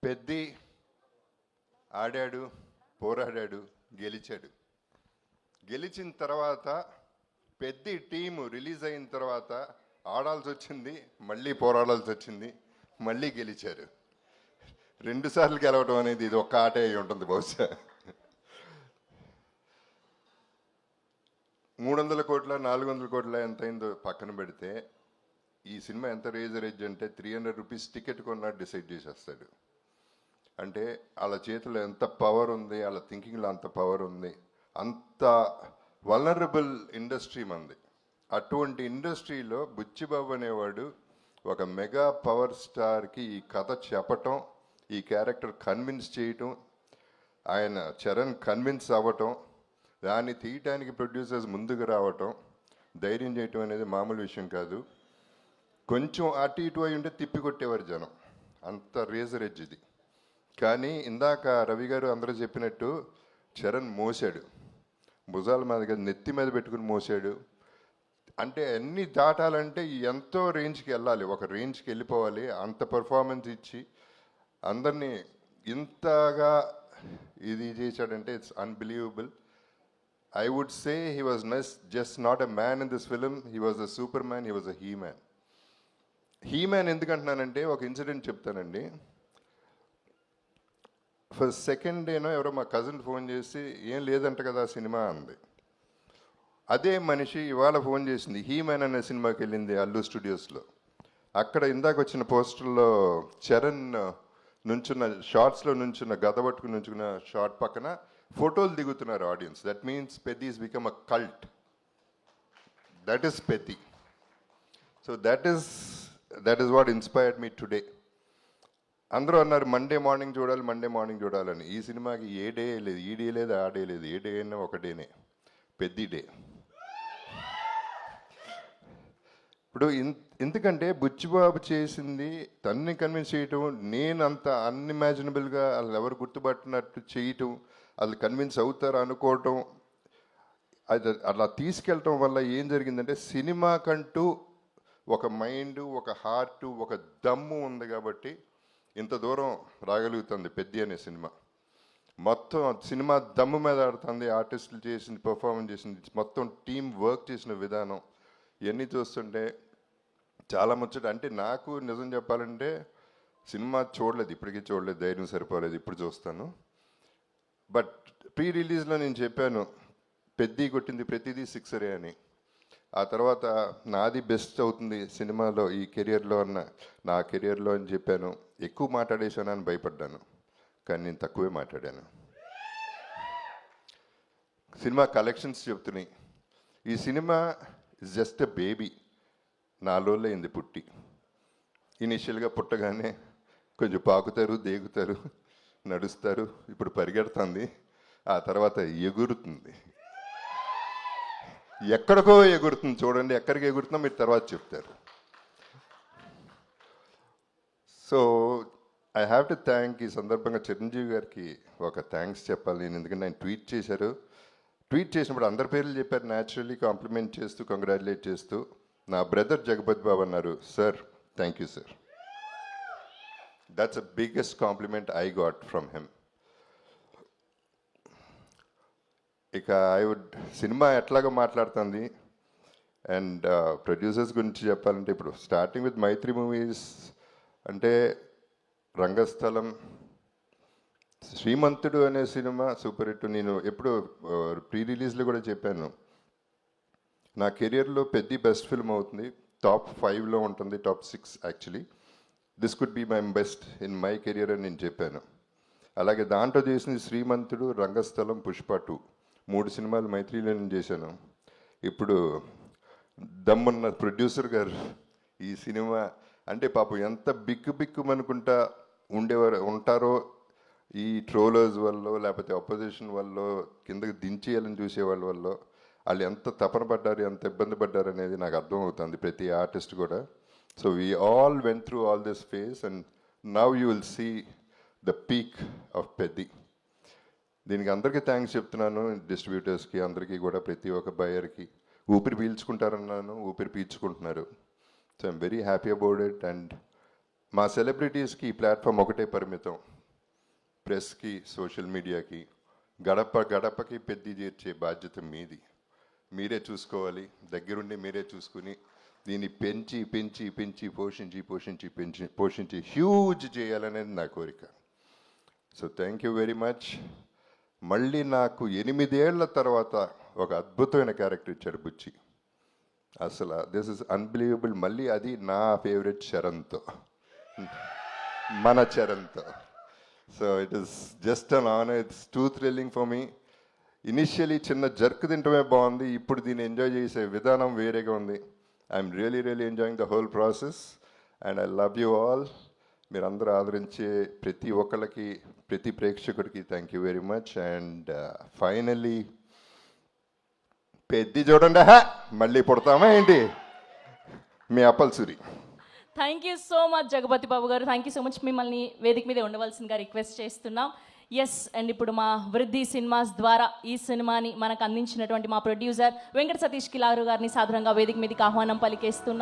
పెద్ది ఆడాడు, పోరాడాడు, గెలిచాడు. గెలిచిన తర్వాత పెద్ది టీము రిలీజ్ అయిన తర్వాత ఆడాల్సి వచ్చింది, మళ్ళీ పోరాడాల్సి వచ్చింది, మళ్ళీ గెలిచారు. 2 సార్లు గెలవడం అనేది ఇది ఒక్క ఆటే అయి ఉంటుంది బహుశా. 300 కోట్ల 400 కోట్ల ఎంత అయిందో పక్కన పెడితే ఈ సినిమా ఎంత రేజ్ అంటే 300 రూపీస్ టికెట్ కొన్నా డిసైడ్ చేసేస్తాడు. అంటే వాళ్ళ చేతిలో ఎంత పవర్ ఉంది, వాళ్ళ థింకింగ్లో అంత పవర్ ఉంది. అంత వల్నరబుల్ ఇండస్ట్రీ మంది. అటువంటి ఇండస్ట్రీలో బుచ్చిబాబు అనేవాడు ఒక మెగా పవర్ స్టార్కి ఈ కథ చెప్పటం, ఈ క్యారెక్టర్ కన్విన్స్ చేయటం, ఆయన చరణ్ కన్విన్స్ అవ్వటం, దాన్ని తీయటానికి ప్రొడ్యూసర్స్ ముందుకు రావటం, ధైర్యం చేయటం అనేది మామూలు విషయం కాదు. కొంచెం అటు ఇటు అయి ఉంటే తిప్పి కొట్టేవారు జనం, అంత రేజర్ ఎడ్జ్ ఇది. కానీ ఇందాక రవి గారు అందరూ చెప్పినట్టు చరణ్ మోసాడు, భుజాల మీద నెత్తి మీద పెట్టుకుని మోసాడు. అంటే అన్నీ దాటాలంటే ఎంతో రేంజ్కి వెళ్ళాలి, ఒక రేంజ్కి వెళ్ళిపోవాలి. అంత పర్ఫార్మెన్స్ ఇచ్చి అందరినీ ఇంతగా ఇది చేశాడంటే it's unbelievable. I would say he was just not a man in this film, he was a superman, he was a he-man. He-man ఎందుకంటున్నానంటే ఒక ఇన్సిడెంట్ చెప్తానండి. ఫస్ట్ సెకండ్ డేనో ఎవరో మా కజిన్ ఫోన్ చేసి ఏం లేదంట కదా సినిమా అంది. అదే మనిషి ఇవాళ ఫోన్ చేసింది, హీ-మ్యాన్ అనే సినిమాకి వెళ్ళింది అల్లు స్టూడియోస్లో. అక్కడ ఇందాక వచ్చిన పోస్టర్లో చరణ్ నుంచున్న షార్ట్స్లో నుంచున్న గద పట్టుకుని నుంచున్న షార్ట్ పక్కన ఫోటోలు దిగుతున్నారు audience. That means Peddi is become a cult. That is Peddi. So that is what inspired me today. అందరూ అన్నారు మండే మార్నింగ్ చూడాలని. ఈ సినిమాకి ఏ డే లేదు, ఈ డే లేదు, ఆ డే లేదు. ఏ డే అయినా ఒక డేనే, పెద్ది డే. ఇప్పుడు ఎందుకంటే బుచ్చిబాబు చేసింది తన్ని కన్విన్స్ చేయటం, నేను అంత అన్ఇమాజినబుల్గా వాళ్ళు ఎవరు గుర్తుపట్టినట్టు చేయటం, వాళ్ళు కన్విన్స్ అవుతారు అనుకోవటం, అది అలా తీసుకెళ్ళటం వల్ల ఏం జరిగిందంటే సినిమాకంటూ ఒక మైండ్, ఒక హార్ట్, ఒక దమ్ము ఉంది కాబట్టి ఇంత దూరం రాగలుగుతుంది పెద్ది అనే సినిమా. మొత్తం సినిమా దమ్ము మీద ఆడుతుంది, ఆర్టిస్టులు చేసింది, పర్ఫార్మెన్స్ చేసింది, మొత్తం టీం వర్క్ చేసిన విధానం ఇవన్నీ చూస్తుంటే చాలా ముచ్చట. అంటే నాకు నిజం చెప్పాలంటే సినిమా చూడలేదు, ఇప్పటికీ చూడలేదు, ధైర్యం సరిపోలేదు, ఇప్పుడు చూస్తాను. బట్ ప్రీ రిలీజ్లో నేను చెప్పాను పెద్ది కొట్టింది ప్రతిదీ సిక్సరే అని. ఆ తర్వాత నాది బెస్ట్ అవుతుంది సినిమాలో ఈ కెరియర్లో నా కెరియర్లో అని చెప్పాను. ఎక్కువ మాట్లాడేశాను అని భయపడ్డాను, కానీ నేను తక్కువే మాట్లాడాను. సినిమా కలెక్షన్స్ చెప్తున్నాయి. ఈ cinema is just a baby. 4 రోజులు అయింది పుట్టి. ఇనిషియల్గా పుట్టగానే కొంచెం పాకుతారు, దేగుతారు, నడుస్తారు, ఇప్పుడు పరిగెడుతుంది, ఆ తర్వాత ఎగురుతుంది. ఎక్కడికో ఎగురుతుంది, చూడండి ఎక్కడికి ఎగురుతుందో మీరు తర్వాత చెప్తారు. So I have to thank, ఈ సందర్భంగా చిరంజీవి గారికి ఒక థ్యాంక్స్ చెప్పాలి నేను. ఎందుకంటే ఆయన ట్వీట్ చేశారు. ట్వీట్ చేసినప్పుడు అందరి పేర్లు చెప్పారు, న్యాచురల్లీ కాంప్లిమెంట్ చేస్తూ, కంగ్రాచులేట్ చేస్తూ. నా బ్రదర్ జగపతి బాబు అన్నారు, sir thank you sir. That's the biggest compliment I got from him. ఇక సినిమా ఎట్లాగా మాట్లాడుతుంది అండ్ ప్రొడ్యూసర్స్ గురించి చెప్పాలంటే ఇప్పుడు స్టార్టింగ్ విత్ మైత్రి మూవీస్ అంటే రంగస్థలం, శ్రీమంతుడు అనే సినిమా సూపర్ హిట్. నేను ఎప్పుడు ప్రీ రిలీజ్లో కూడా చెప్పాను, నా కెరియర్లో పెద్ద బెస్ట్ ఫిల్మ్ అవుతుంది, టాప్ 5లో ఉంటుంది, top 6 actually. This could be my best in my career అని నేను చెప్పాను. అలాగే దాంట్లో చేసింది శ్రీమంతుడు, రంగస్థలం, పుష్ప 2, 3 సినిమాలు మైత్రిలో నేను చేశాను. ఇప్పుడు దమ్మున్న ప్రొడ్యూసర్ గారు ఈ సినిమా అంటే పాపం ఎంత బిక్కుమనుకుంటా ఉంటారో ఈ ట్రోలర్స్ వల్ల, లేకపోతే అపోజిషన్ వల్ల, కిందకి దించేయాలని చూసేవాళ్ళ వల్ల వాళ్ళు ఎంత తపన పడ్డారు, ఎంత ఇబ్బంది పడ్డారు అనేది నాకు అర్థమవుతుంది, ప్రతి ఆర్టిస్ట్ కూడా. So we all went through all this phase and now you will see the peak of Peddi. దీనికి అందరికీ థ్యాంక్స్ చెప్తున్నాను, డిస్ట్రిబ్యూటర్స్కి, అందరికీ కూడా, ప్రతి ఒక్క బయర్కి. ఊపిరి పీల్చుకుంటారన్నాను, ఊపిరి పీల్చుకుంటున్నారు. So I'm very happy about it. And మా సెలబ్రిటీస్కి ఈ ప్లాట్ఫామ్ ఒకటే పరిమితం. ప్రెస్కి, సోషల్ మీడియాకి, గడప గడపకి పెద్ద చేర్చే బాధ్యత మీది. మీరే చూసుకోవాలి, దగ్గరుండి మీరే చూసుకుని దీన్ని పెంచి పెంచి పెంచి పోషించి పోషించి పెంచి పోషించి హ్యూజ్ చేయాలనేది నా కోరిక. So thank you very much. మళ్ళీ నాకు 8 ఏళ్ల తర్వాత ఒక అద్భుతమైన క్యారెక్టర్ ఇచ్చాడు బుచ్చి. అసలు దిస్ ఇస్ అన్బిలీవబుల్. మళ్ళీ అది నా ఫేవరెట్ చరణ్తో, మన చరణ్తో. So it is just an honour. It's too thrilling for me. Initially చిన్న జర్క్ తింటమే బాగుంది, ఇప్పుడు దీన్ని ఎంజాయ్ చేసే విధానం వేరేగా ఉంది. I'm really really enjoying the whole process and I love you all. మీరందరూ ఆదరించే ప్రతి ఒక్కళ్ళకి, ప్రతి ప్రేక్షకుడికి thank you very much. And finally పెద్ద చూడండి, మళ్ళీ పుడతామా ఏంటి, మీ Appalsuri. Thank you so much Jagapathi Babu garu, thank you so much. మిమ్మల్ని వేదిక మీద ఉండవలసిందిగా రిక్వెస్ట్ చేస్తున్నాం. ఎస్, అండ్ ఇప్పుడు మా వృద్ధి సినిమాస్ ద్వారా ఈ సినిమాని మనకు అందించినటువంటి మా ప్రొడ్యూసర్ వెంకట సతీష్ కిలారు గారిని సాధారణంగా వేదిక మీదకి ఆహ్వానం పలికేస్తున్నాం.